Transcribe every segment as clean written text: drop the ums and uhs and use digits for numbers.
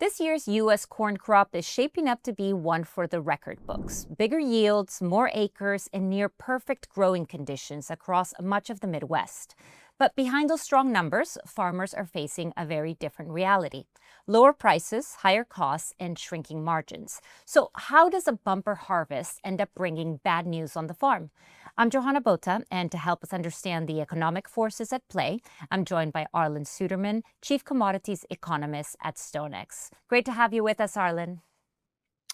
This year's U.S. corn crop is shaping up to be one for the record books. Bigger yields, more acres, and near perfect growing conditions across much of the Midwest. But behind those strong numbers, farmers are facing a very different reality: lower prices, higher costs, and shrinking margins. So, how does a bumper harvest end up bringing bad news on the farm? I'm Johanna Bota, and to help us understand the economic forces at play, I'm joined by Arlan Suderman, Chief Commodities Economist at StoneX. Great to have you with us, Arlan.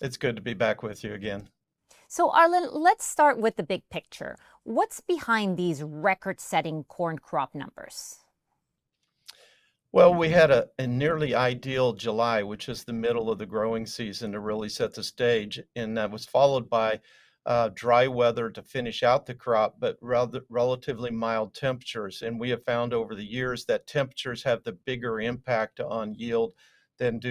It's good to be back with you again. So, Arlan, let's start with the big picture. What's behind these record setting corn crop numbers? Well, we had a nearly ideal July, which is the middle of the growing season, to really set the stage. And that was followed by dry weather to finish out the crop, but rather relatively mild temperatures. And we have found over the years that temperatures have the bigger impact on yield than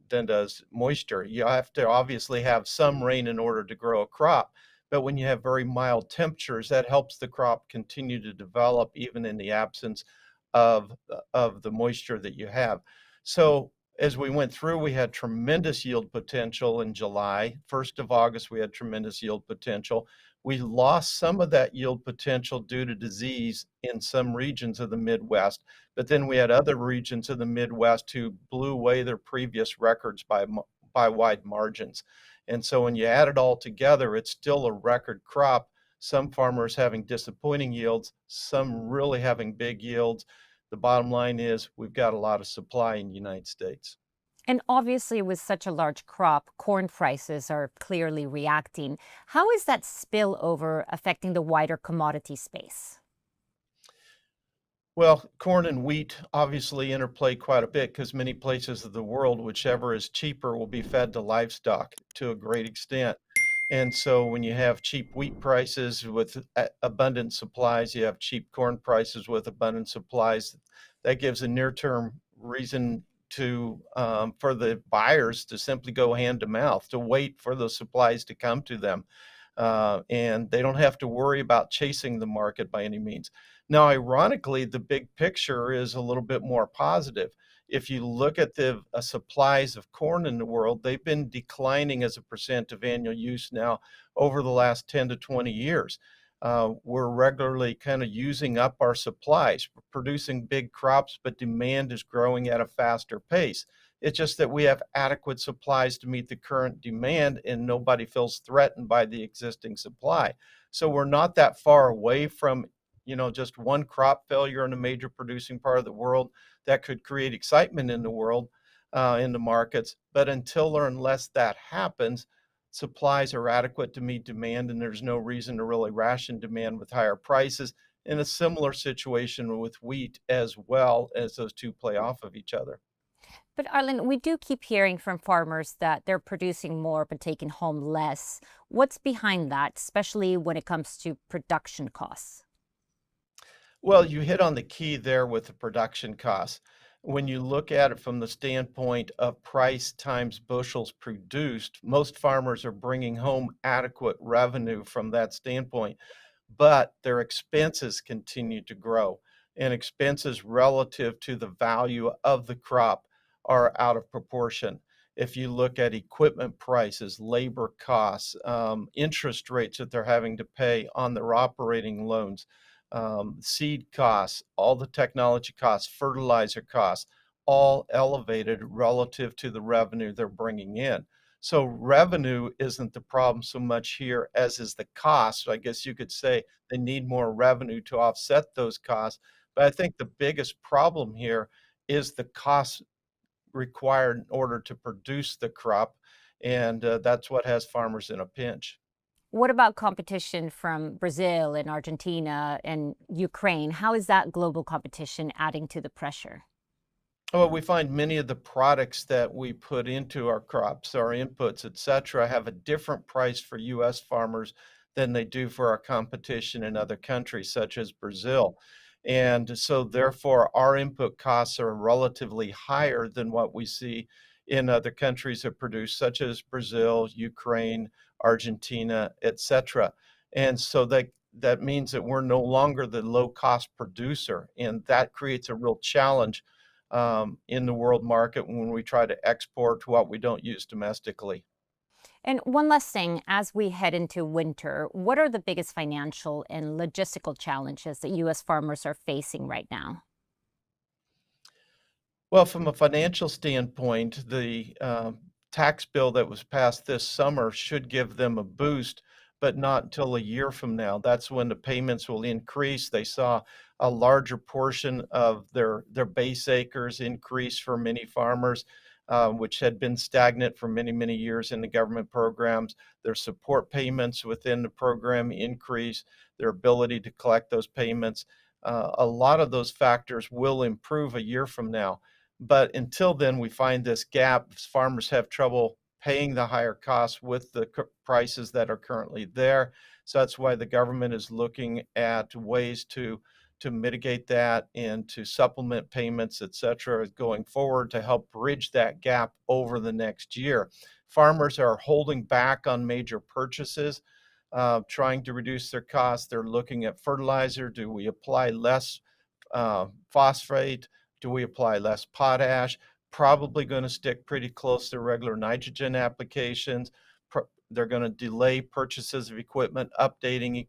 does moisture. You have to obviously have some rain in order to grow a crop. But when you have very mild temperatures, that helps the crop continue to develop even in the absence of the moisture that you have. So as we went through, we had tremendous yield potential in July. 1st of August, we had tremendous yield potential. We lost some of that yield potential due to disease in some regions of the Midwest, but then we had other regions of the Midwest who blew away their previous records by wide margins. And so when you add it all together, it's still a record crop. Some farmers having disappointing yields, some really having big yields. The bottom line is we've got a lot of supply in the United States. And obviously, with such a large crop, corn prices are clearly reacting. How is that spillover affecting the wider commodity space? Well, corn and wheat obviously interplay quite a bit because many places of the world, whichever is cheaper, will be fed to livestock to a great extent. And so when you have cheap wheat prices with abundant supplies, you have cheap corn prices with abundant supplies. That gives a near-term reason to for the buyers to simply go hand to mouth, to wait for the supplies to come to them. And they don't have to worry about chasing the market by any means. Now, ironically, the big picture is a little bit more positive. If you look at the supplies of corn in the world, they've been declining as a percent of annual use now over the last 10 to 20 years. We're regularly kind of using up our supplies. We're producing big crops, but demand is growing at a faster pace. It's just that we have adequate supplies to meet the current demand, and nobody feels threatened by the existing supply. So we're not that far away from, just one crop failure in a major producing part of the world that could create excitement in the world, in the markets. But until or unless that happens, supplies are adequate to meet demand, and there's no reason to really ration demand with higher prices. In a similar situation with wheat as well, as those two play off of each other. But Arlen, we do keep hearing from farmers that they're producing more but taking home less. What's behind that, especially when it comes to production costs? Well, you hit on the key there with the production costs. When you look at it from the standpoint of price times bushels produced, most farmers are bringing home adequate revenue from that standpoint, but their expenses continue to grow, and expenses relative to the value of the crop are out of proportion. If you look at equipment prices, labor costs, interest rates that they're having to pay on their operating loans, seed costs, all the technology costs, fertilizer costs, all elevated relative to the revenue they're bringing in. So revenue isn't the problem so much here as is the cost. I guess you could say they need more revenue to offset those costs. But I think the biggest problem here is the cost required in order to produce the crop. And that's what has farmers in a pinch. What about competition from Brazil and Argentina and Ukraine? How is that global competition adding to the pressure? Well, we find many of the products that we put into our crops, our inputs, et cetera, have a different price for U.S. farmers than they do for our competition in other countries, such as Brazil. And so, therefore, our input costs are relatively higher than what we see in other countries that produce, such as Brazil, Ukraine, Argentina, et cetera. And so that means that we're no longer the low cost producer, and that creates a real challenge in the world market when we try to export what we don't use domestically. And one last thing, as we head into winter, what are the biggest financial and logistical challenges that U.S. farmers are facing right now? Well, from a financial standpoint, the tax bill that was passed this summer should give them a boost, but not until a year from now. That's when the payments will increase. They saw a larger portion of their base acres increase for many farmers, which had been stagnant for many, many years in the government programs. Their support payments within the program increase, their ability to collect those payments. A lot of those factors will improve a year from now. But until then, we find this gap. Farmers have trouble paying the higher costs with the prices that are currently there. So that's why the government is looking at ways to mitigate that and to supplement payments, et cetera, going forward to help bridge that gap over the next year. Farmers are holding back on major purchases, trying to reduce their costs. They're looking at fertilizer. Do we apply less phosphate? Do we apply less potash? Probably going to stick pretty close to regular nitrogen applications. They're going to delay purchases of equipment, updating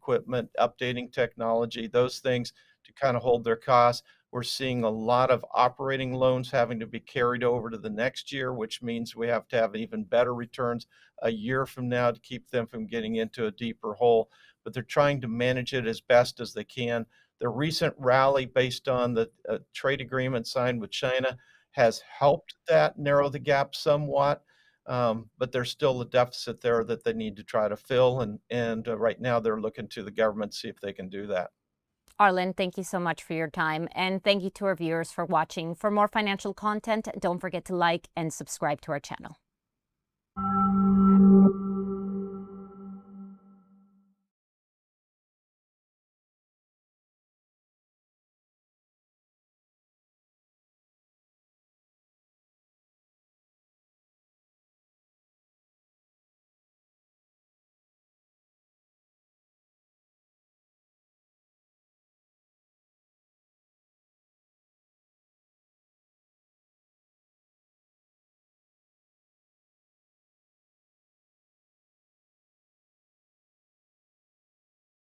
technology, those things to kind of hold their costs. We're seeing a lot of operating loans having to be carried over to the next year, which means we have to have even better returns a year from now to keep them from getting into a deeper hole. But they're trying to manage it as best as they can. The recent rally based on the trade agreement signed with China has helped that narrow the gap somewhat, but there's still a deficit there that they need to try to fill, and right now they're looking to the government to see if they can do that. Arlan, thank you so much for your time. And thank you to our viewers for watching. For more financial content, don't forget to like and subscribe to our channel.